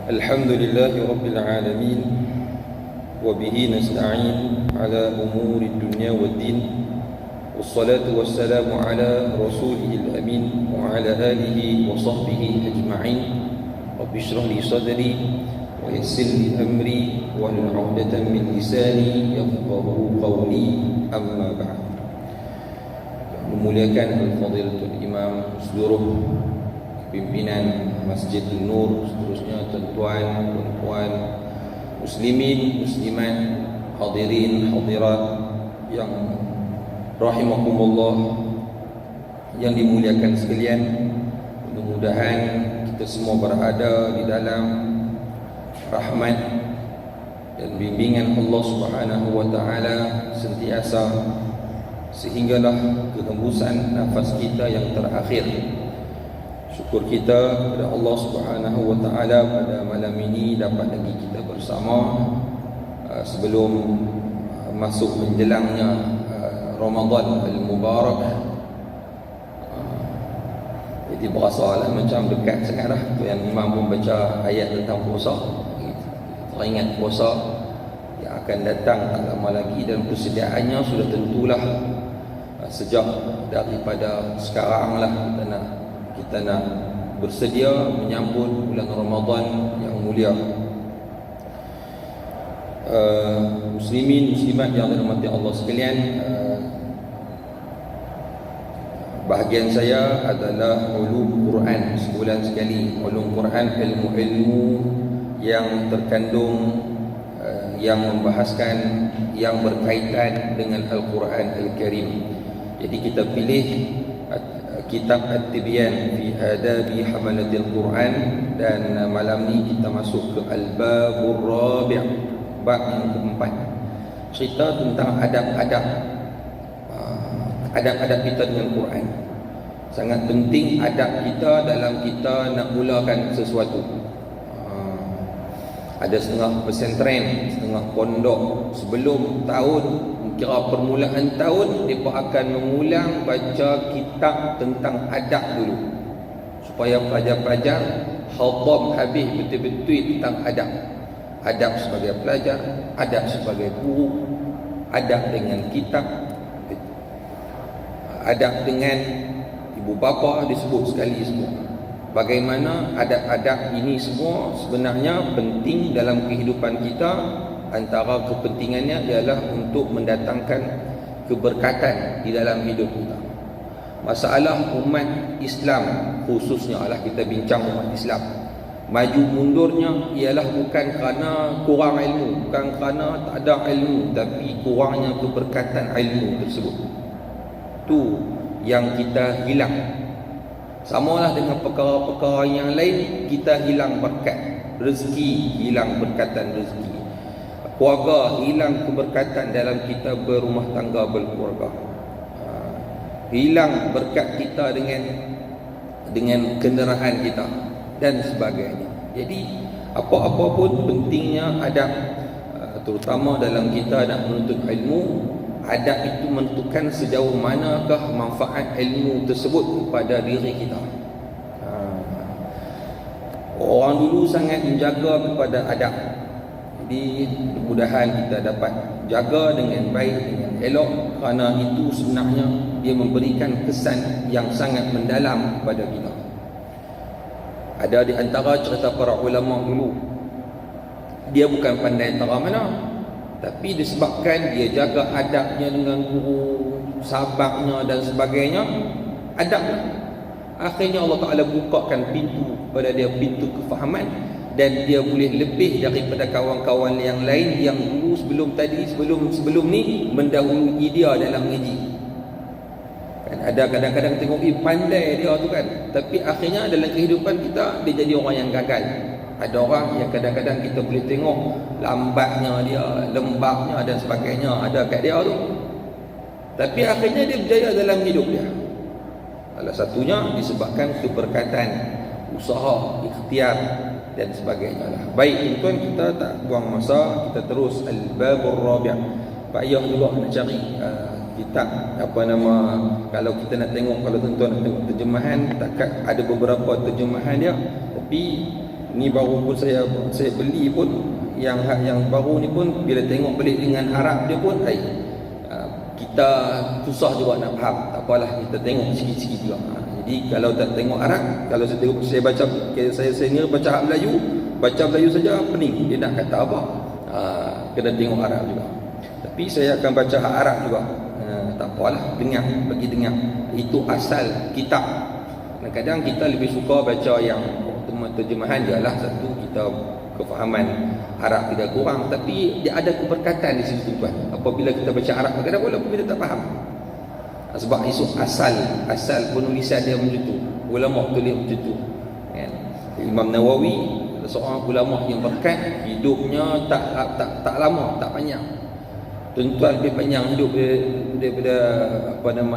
الحمد لله رب العالمين وبه نستعين على أمور الدنيا والدين والصلاة والسلام على رسوله الأمين وعلى آله وصحبه أجمعين رب اشرح لي صدري ويسر لي أمري واحلل عقدة من لساني يفقهوا قولي أما بعد. Memuliakan Al-Fadilatul Imam, seluruh pimpinan Masjid Nur, seterusnya tuan-tuan, puan-puan, muslimin, muslimat, hadirin, hadirat yang rahimakumullah, yang dimuliakan sekalian. Mudah-mudahan kita semua berada di dalam rahmat dan bimbingan Allah Subhanahu wa taala sentiasa, sehinggalah kehembusan nafas kita yang terakhir. Syukur kita kepada Allah Subhanahu wa taala pada malam ini dapat lagi kita bersama sebelum masuk menjelangnya Ramadan al-Mubarak. Jadi berasalah macam dekat sangatlah tu yang Imam pun baca ayat tentang puasa. Teringat puasa yang akan datang tak lama lagi, dan persediaannya sudah tentulah sejak daripada sekarang lah kita nak bersedia menyambut bulan Ramadan yang mulia. Muslimin, muslimat yang dirahmati Allah sekalian, bahagian saya adalah ulum Quran. Sebulan sekali ulum Quran, ilmu-ilmu yang terkandung yang membahaskan, yang berkaitan dengan Al-Quran Al-Karim. Jadi kita pilih kitab At-Tibyan fi Adabi Hamalatil Quran, dan malam ni kita masuk ke Al-Babur Rabi', bab yang keempat, cerita tentang adab-adab kita dengan Quran. Sangat penting adab kita dalam kita nak mulakan sesuatu. Ada setengah pesantren, setengah pondok, sebelum tahun, kira permulaan tahun, mereka akan mengulang baca kitab tentang adab dulu, supaya pelajar-pelajar khatam habis betul-betul tentang adab. Adab sebagai pelajar, adab sebagai guru, adab dengan kitab, adab dengan ibu bapa disebut sekali semua. Bagaimana adab-adab ini semua sebenarnya penting dalam kehidupan kita. Antara kepentingannya ialah untuk mendatangkan keberkatan di dalam hidup kita. Masalah umat Islam khususnya lah, kita bincang umat Islam, maju mundurnya ialah bukan kerana kurang ilmu, bukan kerana tak ada ilmu, tapi kurangnya keberkatan ilmu tersebut. Tu yang kita hilang. Samalah dengan perkara-perkara yang lain, kita hilang berkat, rezeki hilang, berkatan rezeki, keluarga hilang keberkatan dalam kita berumah tangga, berkeluarga, hilang berkat kita dengan kenderaan kita dan sebagainya. Jadi apa-apa pun pentingnya adab, terutama dalam kita nak menuntut ilmu. Adab itu menentukan sejauh manakah manfaat ilmu tersebut kepada diri kita. Orang dulu sangat menjaga kepada adab. Jadi mudah-mudahan kita dapat jaga dengan baik, dengan elok, kerana itu sebenarnya dia memberikan kesan yang sangat mendalam kepada kita. Ada di antara cerita para ulama dulu, dia bukan pandai tara mana, tapi disebabkan dia jaga adabnya dengan guru, sahabatnya dan sebagainya, adabnya, akhirnya Allah Ta'ala bukakan pintu pada dia, pintu kefahaman, dan dia boleh lebih daripada kawan-kawan yang lain yang dulu sebelum ni mendahului dia dalam mengaji. Kan ada kadang-kadang tengok pandai dia tu kan, tapi akhirnya dalam kehidupan kita dia jadi orang yang gagal. Ada orang yang kadang-kadang kita boleh tengok lambatnya dia, lembabnya dan sebagainya ada kat dia tu, tapi akhirnya dia berjaya dalam hidup dia. Salah satunya disebabkan keberkatan usaha, ikhtiar dan sebagainya lah. Baik tuan, kita tak buang masa, kita terus Al-Babur Rabi'. Payah juga nak cari kitab kalau kita nak tengok, kalau tuan-tuan nak tengok terjemahan, takat ada beberapa terjemahan dia, tapi Ni baru pun saya beli pun, yang baru ni pun bila tengok balik dengan Arab dia pun kita susah juga nak faham. Tak apalah, kita tengok sikit-sikit juga. Jadi kalau tak tengok Arab, kalau saya baca, saya ni baca Melayu saja pening, dia nak kata apa, kena tengok Arab juga. Tapi saya akan baca Arab juga. Tak apalah, bagi dengar. Itu asal kitab. Kadang-kadang kita lebih suka baca yang terjemahan je lah. Satu, kita kefahaman Arab tidak kurang, tapi dia ada keberkatan di situ tuan. Apabila kita baca Arab, kadang-kadang walaupun kita tak faham, sebab isu asal penulisan dia macam tu, ulama tulis macam tu kan. Imam Nawawi seorang ulama yang berkat, hidupnya tak lama, tak panjang. Tuan-tuan lebih panjang hidup daripada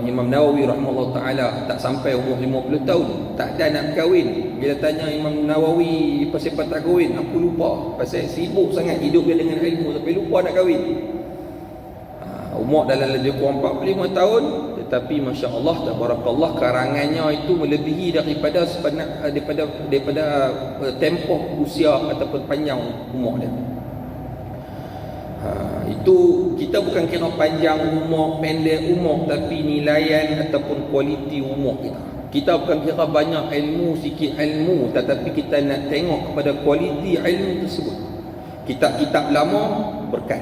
Imam Nawawi rahimahullah taala, tak sampai umur 50 tahun, tak ada nak kahwin. Bila tanya Imam Nawawi pasal tak kahwin, aku lupa, pasal sibuk sangat hidup dia dengan ilmu sampai lupa nak kahwin. Umur dalam lebih kurang 45 tahun, tetapi masya-Allah tabarakallah, karangannya itu melebihi daripada tempoh usia ataupun panjang umur dia. Itu kita bukan kira panjang umur, pendek umur, tapi nilaian ataupun kualiti umur kita. Kita bukan kira banyak ilmu, sikit ilmu, tetapi kita nak tengok kepada kualiti ilmu tersebut. Kitab-kitab lama berkat,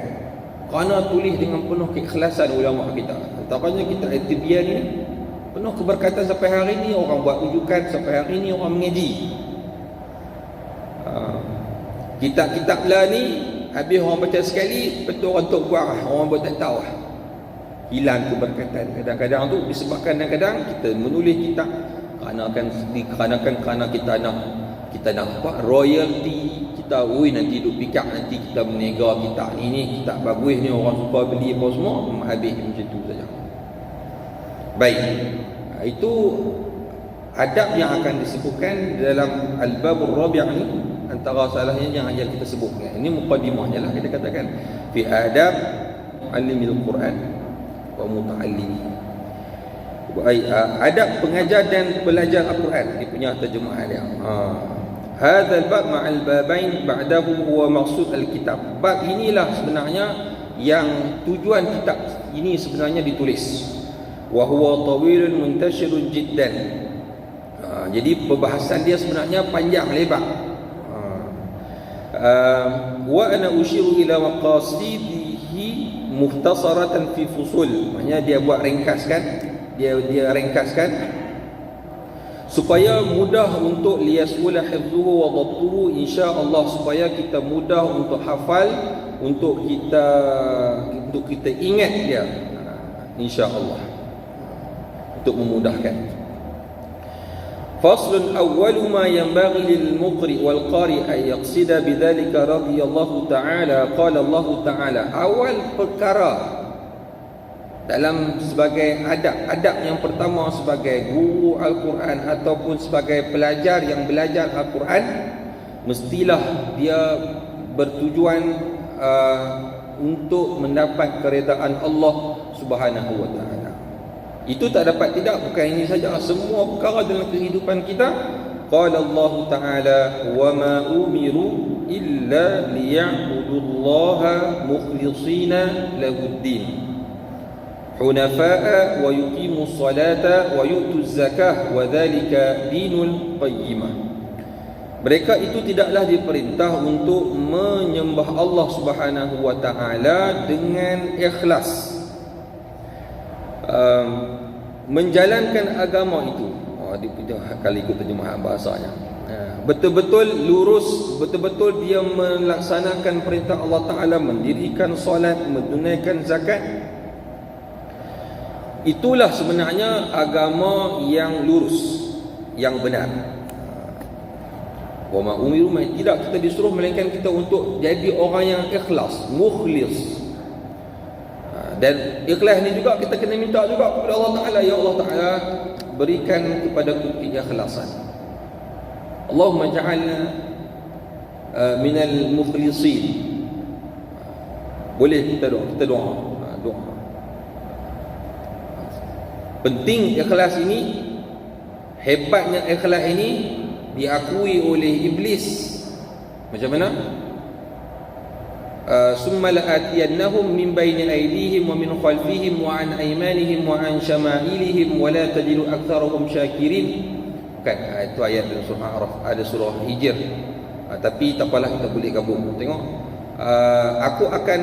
kerana tulis dengan penuh keikhlasan ulama kita. Antaranya kitab At-Tibyan ni penuh keberkatan, sampai hari ni orang buat rujukan, sampai hari ni orang mengaji. Kitab-kitab lah ni habis orang baca sekali, betul orang tok buang, orang pun tak tahu. Hilang keberkatan. Kadang-kadang tu disebabkan kadang-kadang kita menulis kitab kerana kita nak apa, royalty kita, nanti duk pikir nanti kita menega kitab ni kitab bagus ni, orang suka beli apa semua, habis macam tu saja. Baik, itu adab yang akan disebutkan dalam Al-Babur Rabi' ni. Antara salahnya yang kita sebutkan, ini mukadimahnya lah, kita katakan fi adab alimil Quran wa muta'allimi. Adab pengajar dan belajar Al-Quran, dia punya terjemahan dia. Hadha al-bab ma'al babain ba'dahu huwa maqsud al-kitab. Bab inilah sebenarnya yang tujuan kitab ini sebenarnya ditulis. Wa huwa tawilun muntashirun jiddan. Jadi perbahasan dia sebenarnya panjang lebar. Wa ana ushiru ila maqasidihi mukhtasaratan fi fusul. Maksudnya dia buat ringkaskan, dia ringkaskan supaya mudah untuk liyasula hifdhuhu wa dhabtuhu, insya-Allah, supaya kita mudah untuk hafal, untuk kita ingat dia, insya-Allah, untuk memudahkan. فصل أول ما ينبغي للمقرئ والقارئ أن يقصد بذلك رضي الله تعالى قال الله تعالى. Awal perkara dalam sebagai adab yang pertama sebagai guru Al-Quran ataupun sebagai pelajar yang belajar Al-Quran, mestilah dia bertujuan untuk mendapat keredaan Allah Subhanahu wa taala. Itu tak dapat tidak, bukan ini saja, semua perkara dalam kehidupan kita. Qala Allah Ta'ala wa ma umiru illa liya'budullaha mukhlishina lahuddin hunafa'a wa yuqimus salata wa yu'tuz zakah wa dhalika dinul qayyimah. Mereka itu tidaklah diperintah untuk menyembah Allah Subhanahu wa taala dengan ikhlas, menjalankan agama itu. Kali ikut terjemahan bahasanya, betul-betul lurus, betul-betul dia melaksanakan perintah Allah Ta'ala, mendirikan solat, menunaikan zakat. Itulah sebenarnya agama yang lurus, yang benar. Wa ma umiru, tidak kita disuruh melainkan kita untuk jadi orang yang ikhlas, mukhlis. Dan ikhlas ni juga kita kena minta juga kepada Allah Ta'ala, ya Allah Ta'ala, berikan kepada ku keikhlasan. Allahumma ja'alna minal mukhlisin. Boleh kita doa. Penting ikhlas ini, hebatnya ikhlas ini diakui oleh iblis Macam mana? Summa la'atiyannahum min bayni aydihim wa min khalfihim wa an aymanihim wa an syama'ilihim wa la tajidu aktsarahum syakirin. Bukan, itu ayat dalam surah A'raf, ada surah Hijr. Tapi tak apalah, kita boleh gabung. Tengok, aku akan,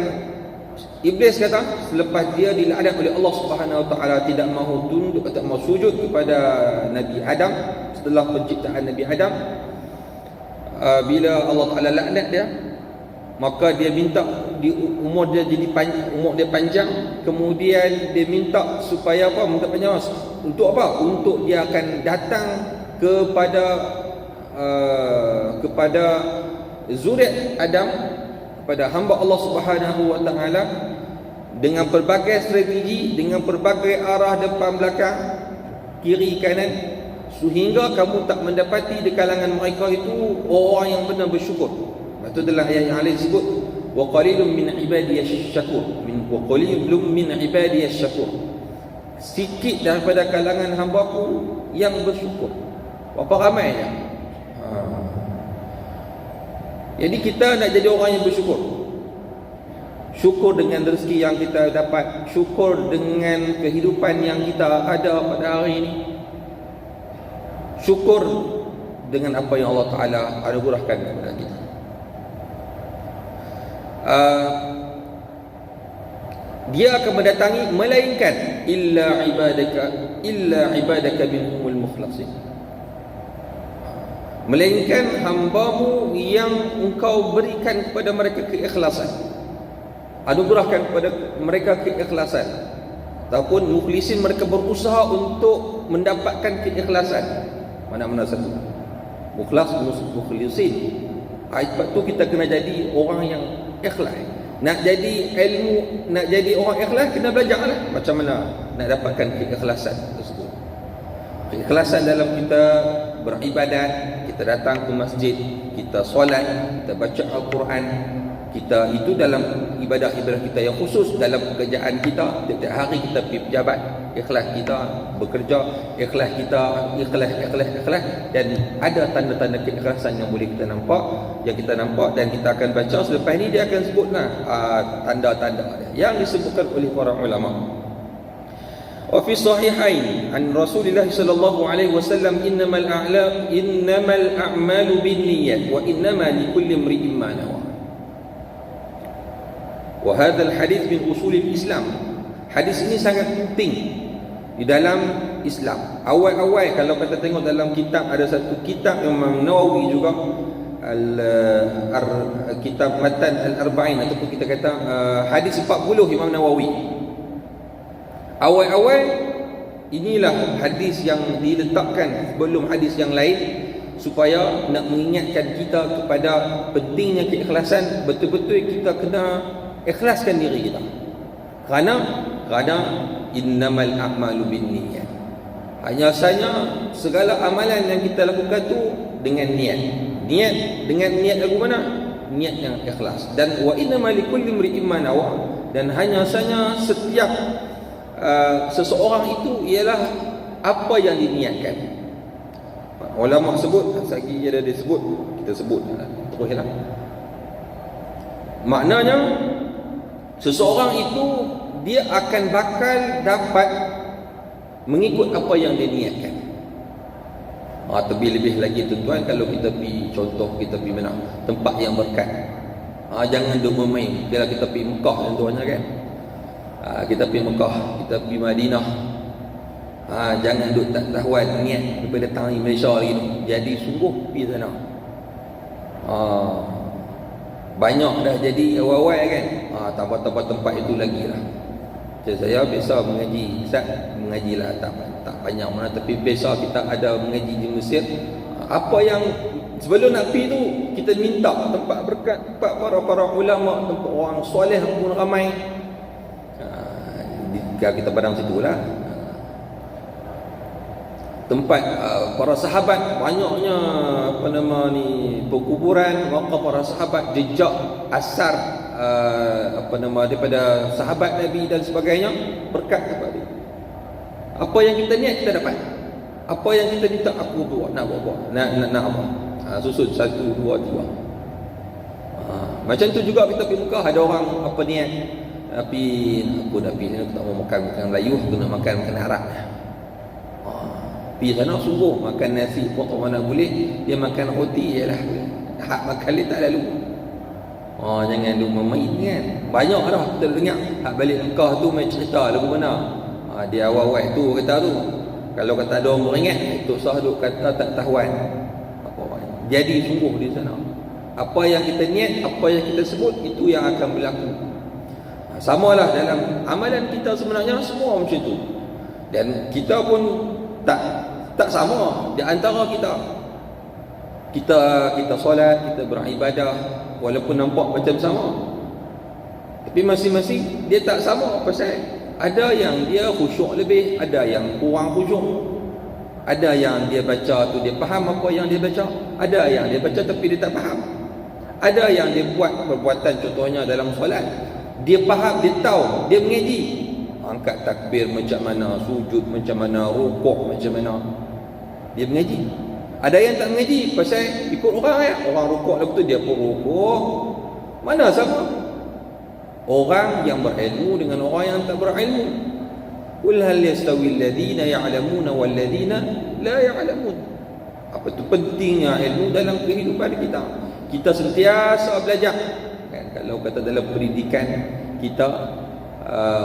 Iblis kata selepas dia dilaknat oleh Allah Subhanahu Wa Taala, tidak mahu tunduk atau mahu sujud kepada Nabi Adam setelah penciptaan Nabi Adam. Bila Allah Taala laknat dia, maka dia minta umur dia jadi umur dia panjang. Kemudian dia minta supaya apa? Minta panjang untuk apa? Untuk dia akan datang kepada zuriat Adam, kepada hamba Allah Subhanahu Wa Taala, dengan pelbagai strategi, dengan pelbagai arah, depan belakang, kiri kanan, sehingga kamu tak mendapati di kalangan mereka itu orang yang benar bersyukur. Itu adalah ayat yang Ali sebut, wa qalilun min ibadiyasy syakur, wa qalilun min ibadiyasy syakur. Sikit daripada kalangan hamba-Ku yang bersyukur. Berapa ramainya? Jadi kita nak jadi orang yang bersyukur. Syukur dengan rezeki yang kita dapat, syukur dengan kehidupan yang kita ada pada hari ini, syukur dengan apa yang Allah Ta'ala anugerahkan kepada kita. Dia akan mendatangi, melainkan illa ibadaka minhumul mukhlasin, melainkan hamba-Mu yang Engkau berikan kepada mereka keikhlasan, anugerahkan kepada mereka keikhlasan, ataupun mukhlisin, mereka berusaha untuk mendapatkan keikhlasan. Mana-mana satu, mukhlisin. Sebab tu kita kena jadi orang yang ikhlas. Nak jadi ilmu, nak jadi orang ikhlas, kena belajarlah macam mana nak dapatkan keikhlasan tersebut. Keikhlasan dalam kita beribadat, kita datang ke masjid, kita solat, kita baca Al-Quran, kita itu dalam ibadah-ibadah kita yang khusus, dalam pekerjaan kita, setiap hari kita pergi pejabat, ikhlas kita bekerja, ikhlas kita, ikhlas, dan ada tanda-tanda keikhlasan yang boleh kita nampak, dan kita akan baca selepas ini. Dia akan sebutlah tanda-tanda yang disebutkan oleh para ulama. Wa fi sahihain an Rasulullah sallallahu alaihi wasallam, innamal a'malu binniyat wa innama likulli imri'in ma nawa. Wa hadzal hadis min usulil Islam. Hadis ini sangat penting di dalam Islam. Awal-awal kalau kita tengok dalam kitab, ada satu kitab Imam Nawawi juga, kitab Matan Al-Arba'in, ataupun kita kata hadis 40 Imam Nawawi. Awal-awal inilah hadis yang diletakkan sebelum hadis yang lain, supaya nak mengingatkan kita kepada pentingnya keikhlasan. Betul-betul kita kena ikhlaskan diri kita. Kerana innamal a'malu binniyat. Hanya saja segala amalan yang kita lakukan tu dengan niat. Dengan niat lagu mana? Niat yang ikhlas. Dan wa innamal likulli imri'in ma nawa. Dan hanya saja setiap seseorang itu ialah apa yang diniatkan. Ulama sebut, lagi ada disebut, kita sebut teruslah. Maknanya seseorang itu dia akan bakal dapat mengikut apa yang dia niatkan. Lebih lagi tuan-tuan, kalau kita pergi, contoh kita pergi mana, tempat yang berkat, jangan duk bermain. Bila kita pergi Mekah contohnya kan, kita pergi Mekah, kita pergi Madinah, jangan duk tak tahuan niat daripada datang di Malaysia lagi ni. Jadi sungguh pergi sana. Banyak dah jadi awal-awal kan, tambah-tambah tempat itu lagi lah. Saya biasa mengaji, Ustaz, mengajilah tak banyak mana, tapi biasa kita ada mengaji di Mesir. Apa yang sebelum nak pergi tu, kita minta tempat berkat, tempat para ulama, tempat orang soleh pun ramai. Kita padang situ lah. Tempat para sahabat, banyaknya perkuburan, maka para sahabat, jejak asar daripada sahabat Nabi dan sebagainya, berkat kepada dia. Apa yang kita niat kita dapat. Apa yang kita minta, aku buat, nak buat, nak apa, susun 1, 2, 3. Macam tu juga kita pergi Mekah, ada orang apa niat aku tak mau makan Melayu, aku nak makan Arab. Pergi sana sungguh makan nasi potong mana boleh, dia makan roti je lah, hak makan dia tak lalu. Jangan duk memain kan. Banyak dah kita dengar hak balik Mekah tu main cerita lagu mana. Dia awal-awal tu kata tu, kalau kata ada orang beringat, Tok Sah duk kata tak tahuan apa. Jadi sungguh di sana, apa yang kita niat, apa yang kita sebut, itu yang akan berlaku. Samalah dalam amalan kita sebenarnya semua macam tu. Dan kita pun tak sama di antara kita. Kita solat, kita beribadah, walaupun nampak macam sama, tapi masing-masing dia tak sama. Pasal ada yang dia khusyuk lebih, ada yang kurang khusyuk. Ada yang dia baca tu dia faham apa yang dia baca, ada yang dia baca tapi dia tak faham. Ada yang dia buat perbuatan, contohnya dalam solat, dia faham, dia tahu, dia mengaji, angkat takbir macam mana, sujud macam mana, rukuk macam mana, dia mengaji. Ada yang tak mengaji, pasal ikut orang ya. Orang rukuk lepas tu dia pun rukuk. Mana sama orang yang berilmu dengan orang yang tak berilmu. Qul hal yastawi alladhina ya'lamuna wal ladhina la ya'lamun. Apa tu pentingnya ilmu dalam kehidupan kita. Kita sentiasa belajar kan. Kalau kata dalam pendidikan kita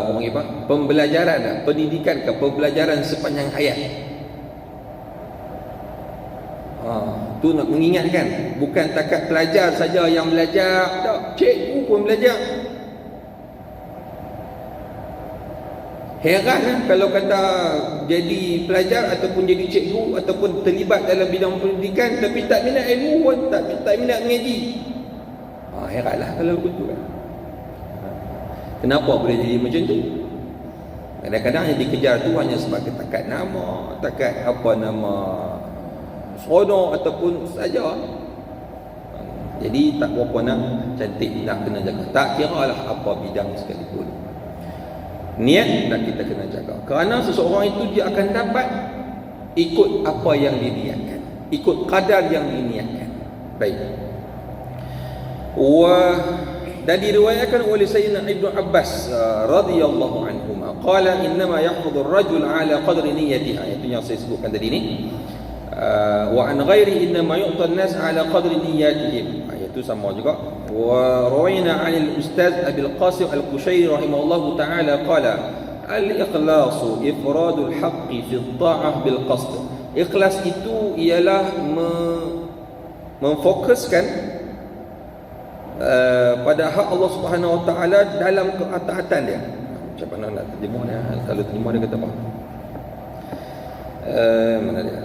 orang apa? Pembelajaran, pendidikan ke pembelajaran sepanjang hayat. Tu nak mengingatkan, bukan takat pelajar saja yang belajar, tak, cikgu pun belajar. Heran lah kalau kata jadi pelajar ataupun jadi cikgu ataupun terlibat dalam bidang pendidikan tapi tak minat ilmu pun, tak minat mengaji. Heranlah kalau begitu kan. Kenapa boleh jadi macam tu? Kadang-kadang yang dikejar tu hanya sebagai takat nama, takat apa nama seronok ataupun saja. Jadi tak berapa nak cantik, nak kena jaga. Tak kira lah apa bidang sekalipun, niat nak kita kena jaga. Kerana seseorang itu dia akan dapat ikut apa yang diniatkan, ikut kadar yang diniatkan. Baik. Dan diriwayatkan oleh Sayyidina Ibnu Abbas radhiyallahu anhuma qala innama yahfadhu ar-rajul ala qadri niyyatihi. Itu yang saya sebutkan tadi ni. Wa an ghairi innama yu'ta an-nas ala qadri niyyatihim. Itu sama juga. Wa rawina 'an al-ustaz Abil Qasim Al-Qushairi rahimahullahu ta'ala qala al-ikhlasu ifradul haqqi fi at-ta'ah bil qasd. Ikhlas itu ialah memfokuskan pada hak Allah Subhanahu Wa Taala dalam ketaatan dia. Macam mana nak terjemah dia? Kalau terjemah dia kata apa? Mana dia?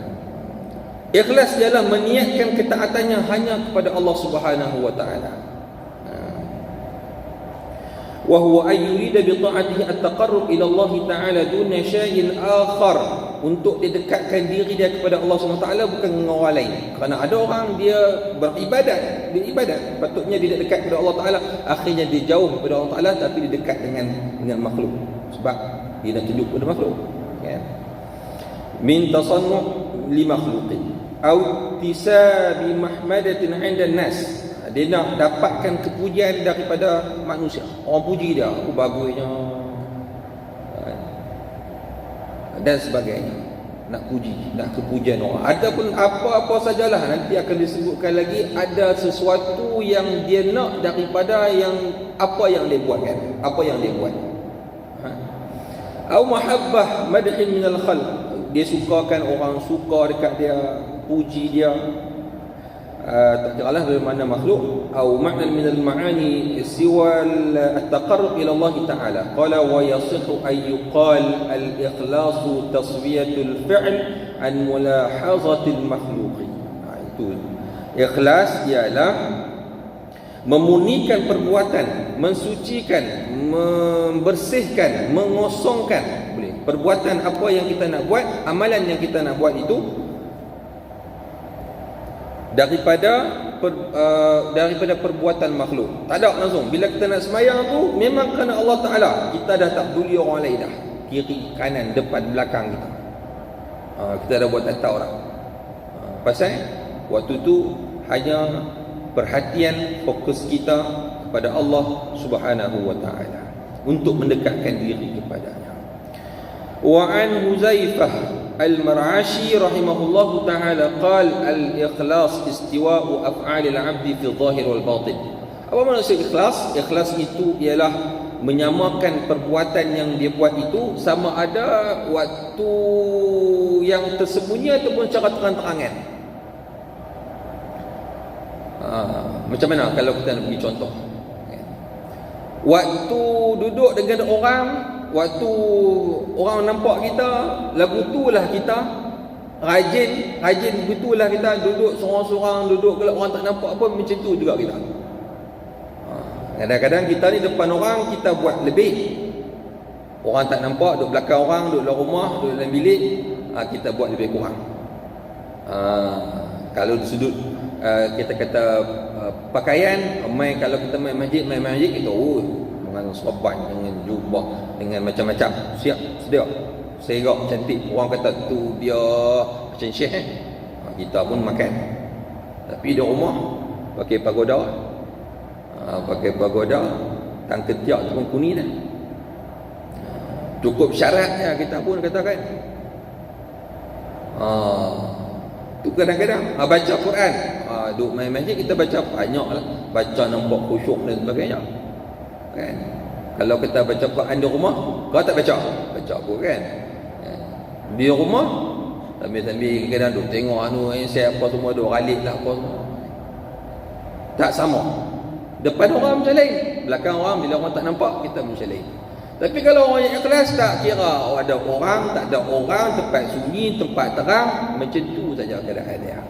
Ikhlas ialah meniatkan ketaatannya hanya kepada Allah Subhanahu Wa Taala. Wa huwa ay yurida bi ta'atihi at-taqarrub ila Allah Taala duna syai'in akhar. Untuk didekatkan diri dia kepada Allah SWT bukan dengan orang lain. Kerana ada orang dia beribadat, dia ibadat, patutnya dia dekat kepada Allah Taala, akhirnya dia jauh kepada Allah Taala tapi dia dekat dengan makhluk sebab dia nak tunjuk kepada makhluk kan. Min tasannu' li makhluqin au tisabi mahmadatin 'inda an-nas. Dia nak dapatkan kepujian daripada manusia. Orang puji dia, aku bagusnya dan sebagainya. Nak puji, nak kepujian orang. Adapun apa-apa sajalah, nanti akan disebutkan lagi, ada sesuatu yang dia nak daripada yang apa yang dia buat kan, apa yang dia buat. Au mahabbah madhin min al-khalq. Dia sukakan orang suka dekat dia, puji dia. Tak kiralah dari mana makhluk. Au makna min al-ma'ani siwa at-taqarrub ila Allah Ta'ala. Qala wa yasihu ay yuqal al-ikhlasu taswiyatul fi'l an mulahazatil makhluq. Itu ikhlas ialah memurnikan perbuatan, mensucikan, membersihkan, mengosongkan. Boleh perbuatan apa yang kita nak buat, amalan yang kita nak buat itu daripada perbuatan makhluk. Tak ada langsung. Bila kita nak semayang tu memang kerana Allah Ta'ala. Kita dah tak peduli orang lain dah, kiri, kanan, depan, belakang kita. Kita dah buat tak tahu orang. Pasal waktu tu hanya perhatian, fokus kita kepada Allah Subhanahu wa taala untuk mendekatkan diri kepadanya. Wa an Huzaifah al-Mar'ashi rahimahullahu taala qala al-ikhlas istiwa'u af'alil 'abdi fi dhahir wal batin. Apa maksud ikhlas? Ikhlas itu ialah menyamakan perbuatan yang dia buat itu sama ada waktu yang tersembunyi ataupun secara terang-terangan. Macam mana kalau kita nak bagi contoh? Waktu duduk dengan orang, waktu orang nampak kita, lagu itulah kita rajin begitulah kita duduk seorang-seorang, duduk kalau orang tak nampak apa, macam tu juga kita. Kadang-kadang kita ni depan orang kita buat lebih. Orang tak nampak, duduk belakang orang, duduk dalam rumah, duduk dalam bilik, kita buat lebih kurang. Kalau di sudut kita kata pakaian, kalau kita main masjid kita dengan serban, dengan jubah, dengan macam-macam, siap sedia, serak, cantik. Orang kata tu dia macam syekh kita pun makan. Tapi di rumah pakai pagoda, tang ketiak tu pun kuning dah. Cukup syaratnya kita pun katakan. Tu kadang-kadang baca Quran, duk main masjid kita baca banyaklah, baca nampak khusyuk dan sebagainya. Kan? Kalau kita baca Quran di rumah, kau tak baca Quran. Di rumah sambil-sambil kadang duk tengok siapa semua duk ralik lah apa semua. Tak sama. Depan orang macam lain, belakang orang bila orang tak nampak kita macam lain. Tapi kalau orang yang ikhlas, tak kira ada orang, tak ada orang, tempat sunyi, tempat terang, macam tu saja keadaan dia.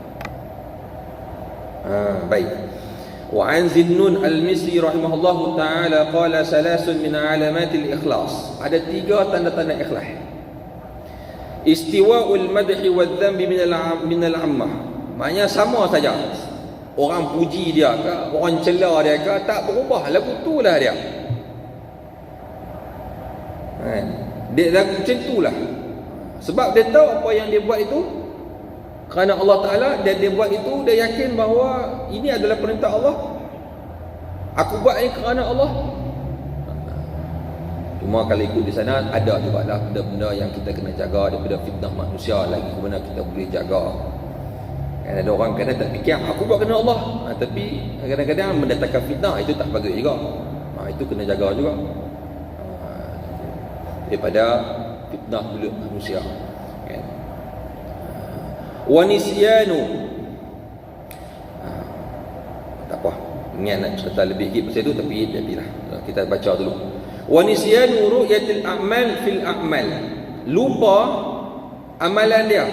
Baik. Wa an Zinnun al-Misri rahimahullahu taala qala salasun min alamatil ikhlas. Ada 3 tanda-tanda ikhlas. Istiwa'ul madhi wadh-dhanbi min al-ammah. Maknanya sama saja. Orang puji dia ke, orang cela dia ke, tak berubah, lagu itulah dia. Dia lagu macam itulah. Sebab dia tahu apa yang dia buat itu kerana Allah Ta'ala, dan dia buat itu, dia yakin bahawa ini adalah perintah Allah. Aku buat ini kerana Allah. Cuma kalau ikut di sana, ada juga lah benda-benda yang kita kena jaga daripada fitnah manusia lagi, ke mana kita boleh jaga. Ada orang kadang tak fikir aku buat kerana Allah, tapi kadang-kadang mendatangkan fitnah, itu tak bagus juga. Itu kena jaga juga daripada fitnah mulut manusia. Wa nisyanu, tak apa, ingat nak cerita lebih sikit pasal itu, tapi jadilah kita baca dulu. Wa nisyanu ru'yatil a'mal fil a'mal, lupa amalan dia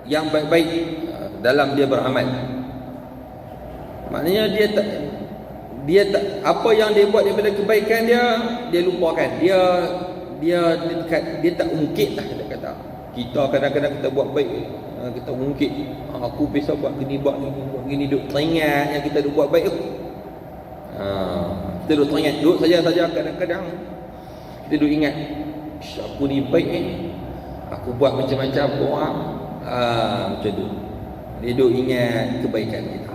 yang baik-baik dalam dia beramal. Maknanya dia tak apa yang dia buat daripada kebaikan dia lupakan. Dia tak ungkit lah, dia kata. Kita kadang-kadang kita buat baik, kita ungkit. Aku biasa buat gini, duk teringat yang kita duk buat baik tu. Kita duk teringat, duk saja kadang-kadang kita duk ingat, aku ni baik aku buat macam-macam orang. Macam tu. Dia duk ingat kebaikan kita.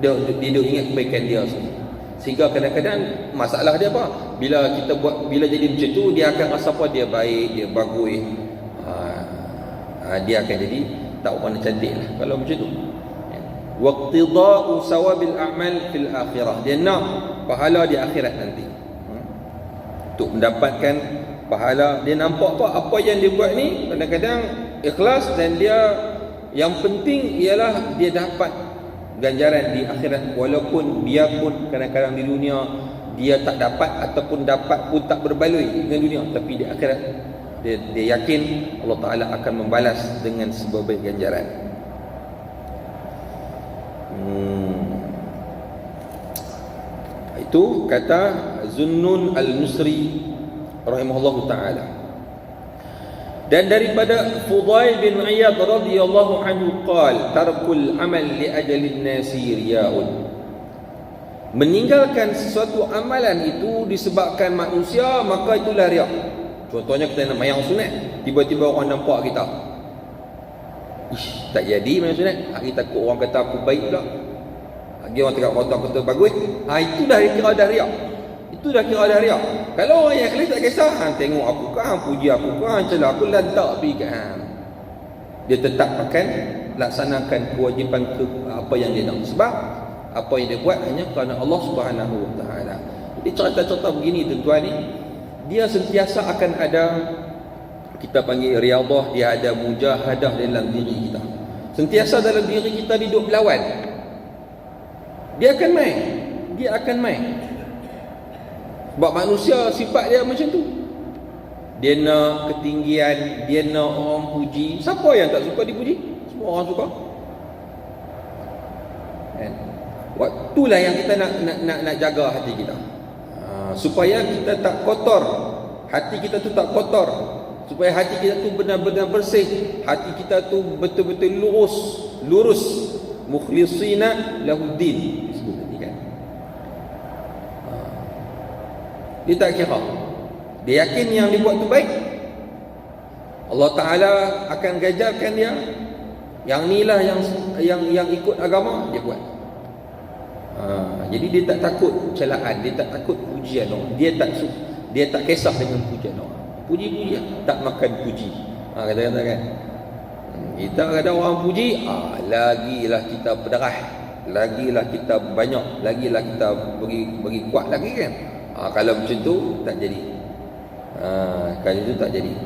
Dia duk ingat kebaikan dia sendiri. Sehingga kadang-kadang masalah dia apa? Bila jadi macam tu, dia akan rasa apa? Dia baik, dia bagus. Dia akan jadi tak warna cantik lah kalau macam tu. Waqtida'u sawabil a'mal fil akhirah. Dia nak pahala di akhirat nanti. Untuk mendapatkan pahala, dia nampak apa yang dia buat ni kadang-kadang ikhlas, dan dia yang penting ialah dia dapat ganjaran di akhirat, walaupun biarpun kadang-kadang di dunia dia tak dapat, ataupun dapat pun tak berbaloi dengan dunia, tapi di akhirat dia yakin Allah Ta'ala akan membalas dengan sebaik ganjaran. Itu kata Zunnun al-Misri rahimahullahu ta'ala. Dan daripada Fudail bin Iyad radhiyallahu anhu qala tarkul amal li ajalin nasi riya'un. Meninggalkan sesuatu amalan itu disebabkan manusia, maka itulah riya'. Contohnya kita nak mayang sunat, tiba-tiba orang nampak kita, tak jadi mayang sunat, kita takut orang kata aku baik pula. Bagi orang tengok kotak-kotak bagus, itu dah kira dah riak. Itu dah kira dah riak. Kalau orang yang ikhlas tak kisah, tengok aku kan, puji aku kan, celah aku lantak pergi kan. Dia tetap akan laksanakan kewajipan apa yang dia nak. Sebab apa yang dia buat hanya kerana Allah Subhanahu Wa Taala. Jadi cerita-cerita begini tuan-tuan ni, dia sentiasa akan ada, kita panggil riadah, dia ada mujahadah dalam diri kita. Sentiasa dalam diri kita duduk berlawan. Dia akan main. Dia akan main. Sebab manusia sifat dia macam tu. Dia nak ketinggian, dia nak orang puji. Siapa yang tak suka dipuji? Semua orang suka. Kan? Waktulah yang kita nak jaga hati kita. Supaya kita tak kotor. Hati kita tu tak kotor. Supaya hati kita tu benar-benar bersih. Hati kita tu betul-betul lurus. Mukhlisina lahuddin. Disebut tadi kan. Dia tak kira. Dia yakin yang dia buat tu baik. Allah Ta'ala akan gajarkan dia. Yang inilah yang ikut agama, dia buat. Jadi dia tak takut celaan, dia tak takut pujian orang. Dia tak kisah dengan pujian orang. Puji-puji tak makan puji. Kata-kata kan. Kita ada orang puji, lagilah kita berdarah, lagilah kita banyak, lagilah kita bagi kuat lagi kan. Kalau macam tu tak jadi. Kalau itu tak jadi.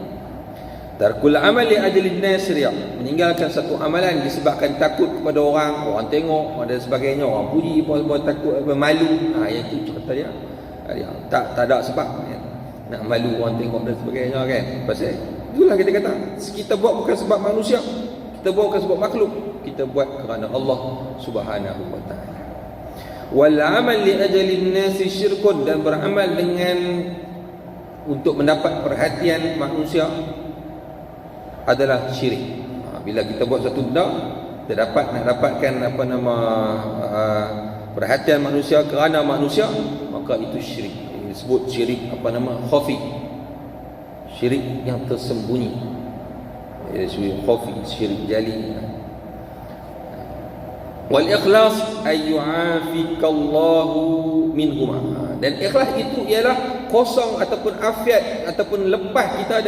Tarkul amal li ajli an-nas riya, meninggalkan satu amalan disebabkan takut kepada orang tengok dan sebagainya, orang puji buat takut, malu. Yang itu cerita dia. Tak ada sebab kan. Nak malu orang tengok dan sebagainya kan. Pasal itulah kita kata, kita buat bukan sebab manusia, kita buat bukan sebab makhluk, kita buat kerana Allah Subhanahu Wa Taala. Wal amal li ajli an-nas syirkun, dan beramal dengan untuk mendapat perhatian manusia adalah syirik. Bila kita buat satu benda, kita nak dapatkan perhatian manusia kerana manusia, maka itu syirik. Disebut syirik khafi. Syirik yang tersembunyi. Syirik khafi, syirik jali. Wal ikhlas ay yu'afikallahu minhuma. Dan ikhlas itu ialah kosong ataupun afiat ataupun lepas kita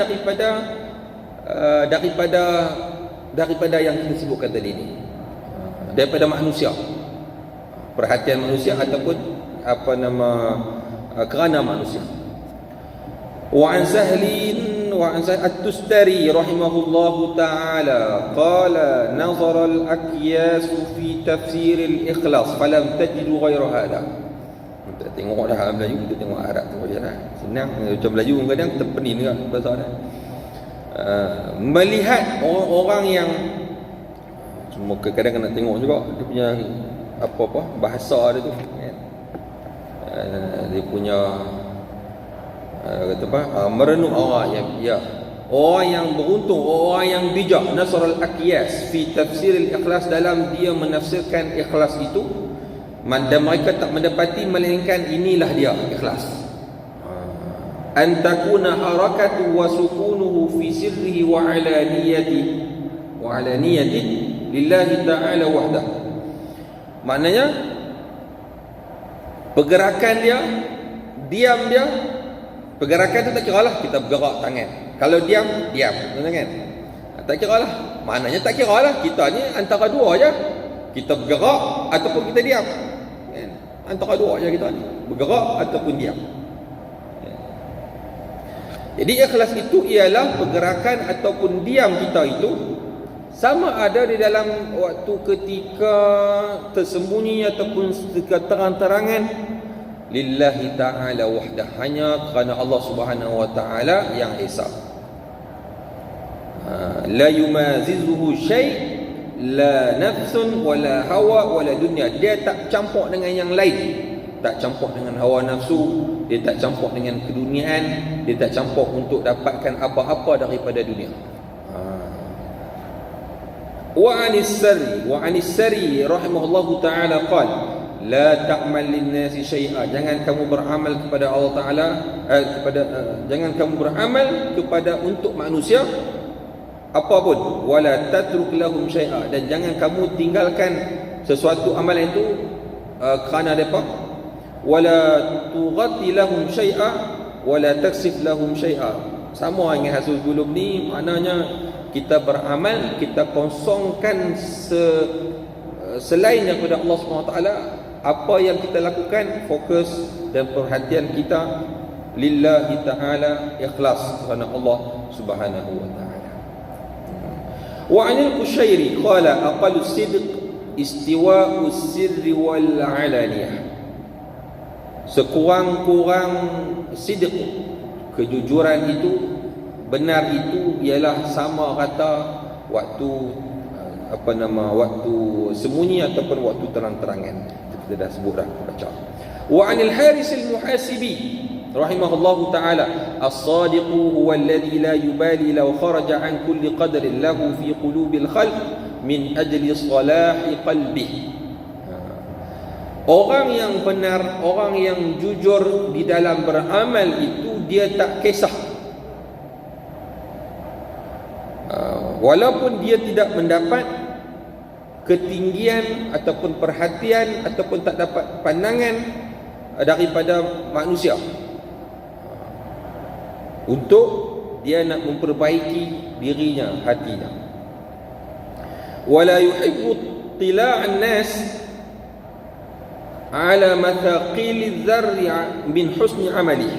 daripada yang kita sebutkan tadi ni, daripada manusia, perhatian manusia ataupun kerana manusia. Wa an Sahlin at-Tustari rahimahullahu ta'ala qala nazara al-akyas fi tafsir al-ikhlas falam tajidu ghayra hada. Kita tengok dah Melayu, kita tengok Arab tu je lah. Senang macam Melayu kadang terpenin juga bahasa dia. Melihat orang-orang yang cuma kadang-kadang nak tengok juga dia punya apa bahasa dia tu kan? Dia punya merenung orang yang beruntung, orang yang bijak. Nasr al-Akyas fi tafsir al-ikhlas, dalam dia menafsirkan ikhlas itu, dan mereka tak mendapati melainkan inilah dia ikhlas. An takuna harakatu wa sukunuhu fi sirrihi wa alaniyati lillahi ta'ala wahdah. Maknanya pergerakan dia, diam dia. Pergerakan tu tak kira lah kita bergerak tangan. Kalau diam, kan? Tak kira lah. Maknanya tak kira lah. Kita ni antara dua je. Kita bergerak ataupun kita diam. Antara dua je kita ni. Bergerak ataupun diam. Jadi ikhlas itu ialah pergerakan ataupun diam kita itu, sama ada di dalam waktu ketika tersembunyi ataupun ketika terang-terangan, lillahi ta'ala wahdah, hanya kerana Allah Subhanahu wa ta'ala yang esa. La yumazizuhu syai', la nafsun wala hawa wala dunya. Dia tak campur dengan yang lain. Tak campur dengan hawa nafsu, dia tak campur dengan keduniaan, dia tak campur untuk dapatkan apa-apa daripada dunia. Wa anis sari rahimahullahu ta'ala qala la ta'mal lin-nasi syai'a, jangan kamu beramal kepada Allah Ta'ala jangan kamu beramal kepada untuk manusia apapun, wala tatruk lahum syai'a, dan jangan kamu tinggalkan sesuatu amalan itu kerana depa, wala tughati lahum syai'a wala taksif lahum syai'a. Sama dengan hasil sebelum ni, maknanya kita beramal, kita kosongkan selain daripada Allah SWT. Apa yang kita lakukan, fokus dan perhatian kita lillahi ta'ala, ikhlas kerana Allah Subhanahu wa ta'ala. Wa 'anil Qushairi qala aqallu sidq istiwa'u sirri wal 'alaniyah. Sekurang-kurang sidq, kejujuran itu, benar itu ialah sama rata waktu waktu sembunyi ataupun waktu terang-terangan. Kita dah sebut dah baca. Wa 'anil Haris al-Muhasibi rahimahullahu ta'ala as-sadiqu huwa alladhi la yubali law kharaja an kulli qadrin lahu fi qulubil khalq min ajli salahi qalbi. Orang yang benar, orang yang jujur di dalam beramal itu, dia tak kisah. Walaupun dia tidak mendapat ketinggian ataupun perhatian ataupun tak dapat pandangan daripada manusia, untuk dia nak memperbaiki dirinya, hatinya. Wala yuhibbu tila'an nas ala mathaqil dzarri min husni amali.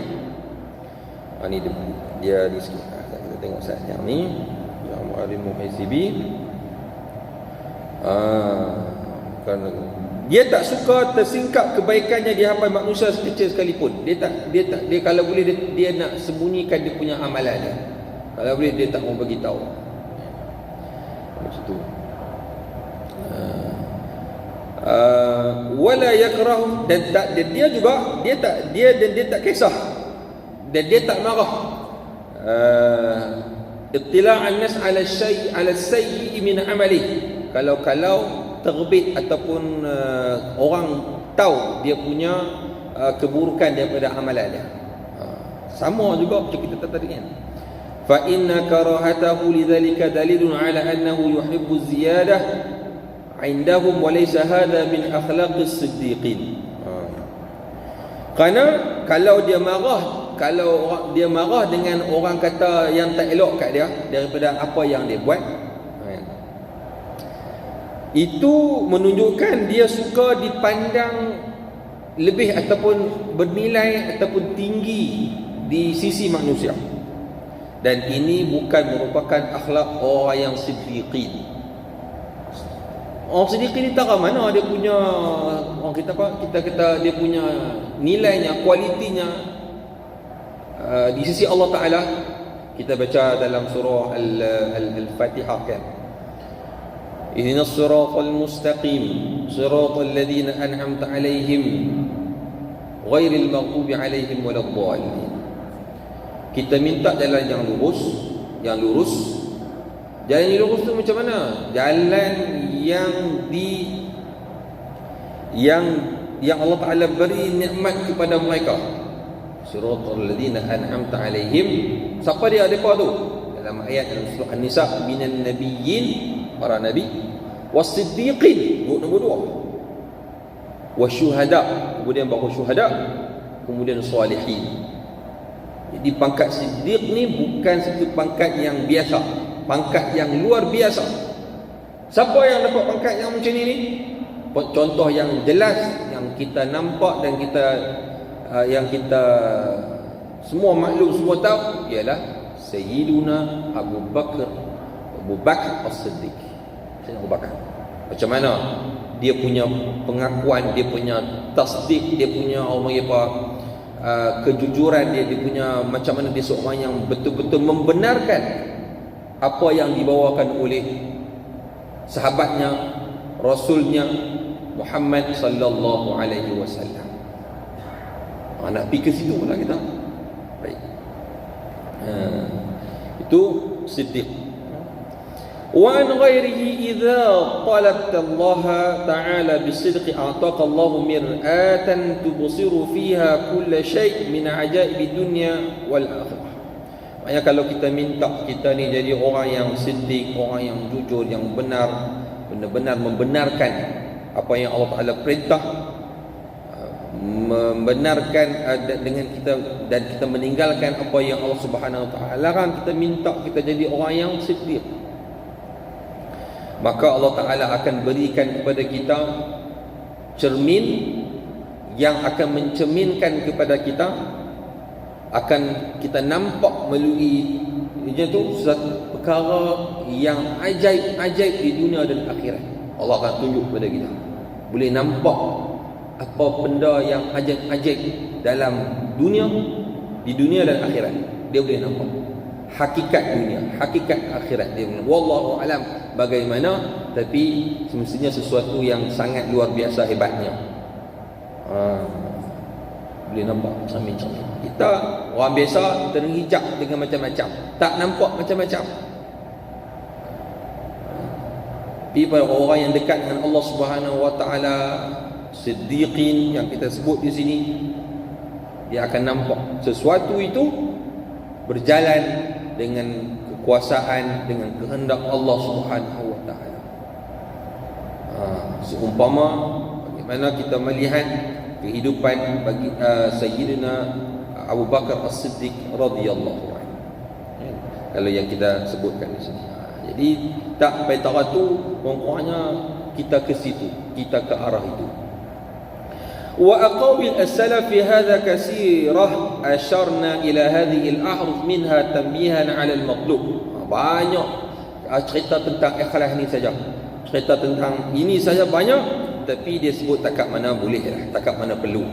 Ini dia di sini. Kita tengok saat yang ni, yang Mu'alim Muhasibi. Kerana dia tak suka tersingkap kebaikannya di hadapan manusia sekecil sekalipun. Dia kalau boleh dia nak sembunyikan dia punya amalan dia. Kalau boleh dia tak mau bagi tahu. Macam tu. Wala yakrah, dan dia juga dia tak kisah dan dia tak marah. Ittila'an nas 'ala syai' 'ala sayyi min 'amali. Kalau terbit ataupun orang tahu dia punya keburukan daripada amalan dia. Sama juga macam kita tadi kan. Fa inna karahatahu lidzalika dalilun 'ala annahu yuhibbu ziyadah 'indahum wa laysa hadha min akhlaqis siddiqin. Kerana kalau dia marah dengan orang kata yang tak elok kat dia daripada apa yang dia buat, itu menunjukkan dia suka dipandang lebih ataupun bernilai ataupun tinggi di sisi manusia. Dan ini bukan merupakan akhlak orang yang siddiqin. Orang siddiqin ni tak mana dia punya, orang kita kata dia punya nilainya, kualitinya di sisi Allah Ta'ala. Kita baca dalam surah Al-Fatihah kan, ihdinas siratal mustaqim siratal ladzina an'amta 'alaihim ghairil maghdubi 'alaihim waladdallin. Kita minta jalan yang lurus. Jalan yang lurus tu macam mana? Jalan yang Allah Ta'ala beri nikmat kepada mereka. Siratal ladzina an'amta 'alaihim. Siapa dia depa tu? Dalam ayat dalam surah An-Nisa, minan nabiyyin, para nabi, was-siddiqin, nombor 2, wasyuhada, kemudian baru syuhada, kemudian salihin. Jadi pangkat siddiq ni bukan satu pangkat yang biasa, pangkat yang luar biasa. Siapa yang dapat pangkat yang macam ni? Contoh yang jelas yang kita nampak dan yang kita semua maklum, semua tahu, ialah Sayyiduna Abu Bakar As-Siddiq. Sayyidina Abu Bakar, macam mana dia punya pengakuan, dia punya tasdik, dia punya kejujuran dia punya, macam mana dia seorang yang betul-betul membenarkan apa yang dibawakan oleh sahabatnya, rasulnya Muhammad sallallahu alaihi wasallam. Nak pergi ke situ pula kita. Baik. Itu siddiq. Wa an ghairihi idza talabta Allah ta'ala bisidqi a'taqa Allah mir'atan tubsiru fiha kull shay' min ajaib dunya wal akhirah. Maknanya kalau kita minta kita ni jadi orang yang siddiq, orang yang jujur, yang benar, benar-benar membenarkan apa yang Allah Ta'ala perintah, membenarkan dengan kita, dan kita meninggalkan apa yang Allah Subhanahu Wa Taala larang, kita minta kita jadi orang yang siddiq, maka Allah Taala akan berikan kepada kita cermin yang akan mencerminkan kepada kita, akan kita nampak melalui itu satu perkara yang ajaib-ajaib di dunia dan akhirat. Allah akan tunjuk kepada kita, boleh nampak apa benda yang ajaib-ajaib dalam dunia, di dunia dan akhirat. Dia boleh nampak hakikat dunia, hakikat akhirat. Dia boleh, wallahu alam bagaimana, tapi semestinya sesuatu yang sangat luar biasa hebatnya. Boleh nampak cermin-cermin. Kita orang biasa terhijab dengan macam-macam, tak nampak macam-macam. Tapi pada orang yang dekat dengan Allah Subhanahu Wa Taala, siddiqin yang kita sebut di sini, dia akan nampak sesuatu itu berjalan dengan kekuasaan, dengan kehendak Allah Subhanahu Wa Taala. Seumpama bagaimana kita melihat kehidupan bagi Sayyidina Abu Bakar As-Siddiq radhiyallahu anhu, kalau yang kita sebutkan di sini. Jadi tak petara tu pokoknya kita ke situ, kita ke arah itu. Wa aqawil as-salaf fi hadha kaseerah, asharna ila hadhihi al-ahruf minha tanbihan 'ala al-matlub. Banyak cerita tentang ikhlas ni saja, cerita tentang ini saja banyak, tapi dia sebut takat mana boleh lah, takat mana perlu.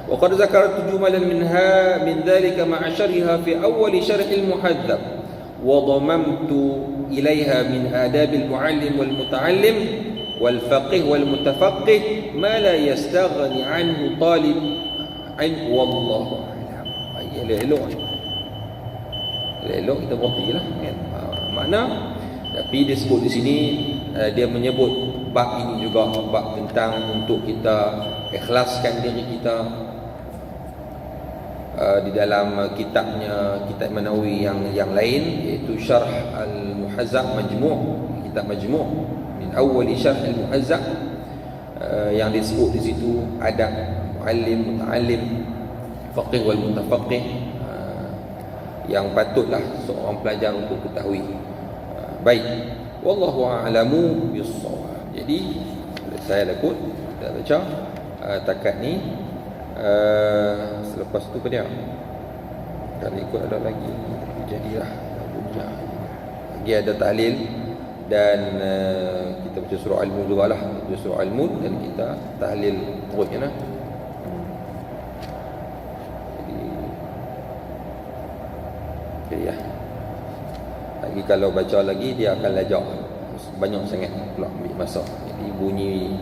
Wa qad zakarat jumalan minha min dhalika ma'a syarhiha fi awwal syarh al-muhadzab, wa dhamamtu ilayha min adab al-muallim wal muta'allim wal faqih wal mutafaqqih ma la yastaghni anhu talib an, wallahu a'lam. Elok kita berhentilah kan. Makna, tapi dia sebut di sini, dia menyebut bab ini juga, bab tentang untuk kita ikhlaskan diri kita di dalam kitabnya, kitab Manawi yang lain, iaitu Syarh Al-Muhazzab Majmu', kitab Majmu' min awal Syarh Al-Muhazzab, yang disebut di situ adab muallim, muta'allim, faqih wal mutafaqih, yang patutlah seorang pelajar untuk ketahui. Baik, wallahu a'lamu bis-shawab. Jadi saya dah pun kita baca takat ni. Selepas tu apa dia? Kalau ikut ada lagi, jadilah lagi ada tahlil, dan kita baca surah Al-Mulk juga lah, baca surah Al-Mulk dan kita tahlil terusnya lah. Jadi ya, lagi kalau baca lagi dia akan lajak banyak sangat pula, ambil masa. Jadi bunyi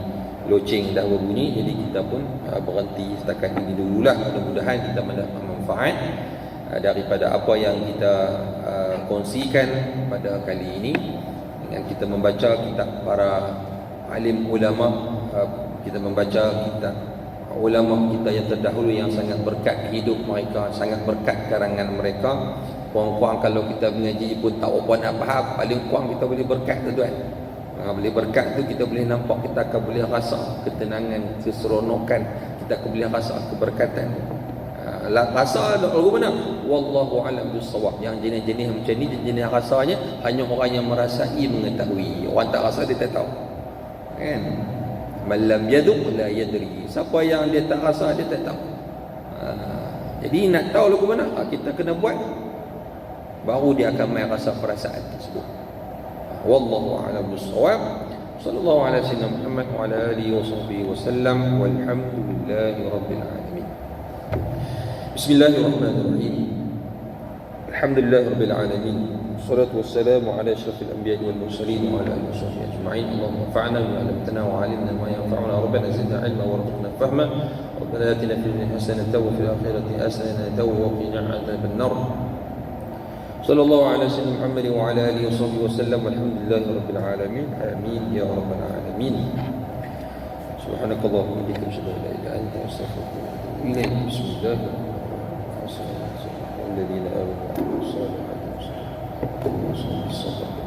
loceng dah berbunyi, jadi kita pun berhenti setakat ini dululah. Mudah-mudahan kita mendapat manfaat daripada apa yang kita kongsikan pada kali ini, dengan kita membaca kitab para alim ulama, kita membaca kitab ulama kita yang terdahulu yang sangat berkat hidup mereka, sangat berkat karangan mereka. Kurang-kurang kalau kita mengaji pun tak apa nak faham, paling kurang kita boleh berkat tu tuan. Boleh berkat tu kita boleh nampak, kita akan boleh rasa ketenangan, keseronokan, kita akan boleh rasa keberkatan. Rasa lagu mana? Wallahu a'lam bis-shawab. Yang jenis-jenis macam ni, jenis rasanya hanya orang yang merasai mengetahui. Orang tak rasa dia tak tahu. Kan? Man lam yadhuq la yadri. Siapa yang dia tak rasa dia tak tahu. Jadi nak tahu lagu mana? Kita kena buat, baru dia akan main rasa perasaan tersebut. Wallahu a'lam bis-shawab. Sallallahu alaihi wasallam Muhammad wa ala alihi washabbihi wasallam, walhamdulillahi rabbil alamin. Bismillahirrahmanirrahim. Alhamdulillahi rabbil alamin. Wassalatu wassalamu ala asyrafil anbiya'i wal mursalin wa ala alihi washabbihi ajma'in. Allahumma anfa'na bima 'allamtana wa 'allimna ma yanfa'una. Rabbana zidna 'ilman warzuqna fahma. Rabbana atina fid dunya hasanatan wa fil akhirati hasanatan wa qina 'adzaban nar. Sallallahu alaihi wasallam Muhammad wa ala alihi washabbihi wasallam, walhamdulillahi rabbil alamin. Amin ya rabbal alamin. Subhanakallahumma wa bihamdika, asyhadu an la ilaha illa anta, astaghfiruka wa atubu ilaik. Bismillahirrahmanirrahim. الذين آمنوا وعملوا الصالحات وصدقوا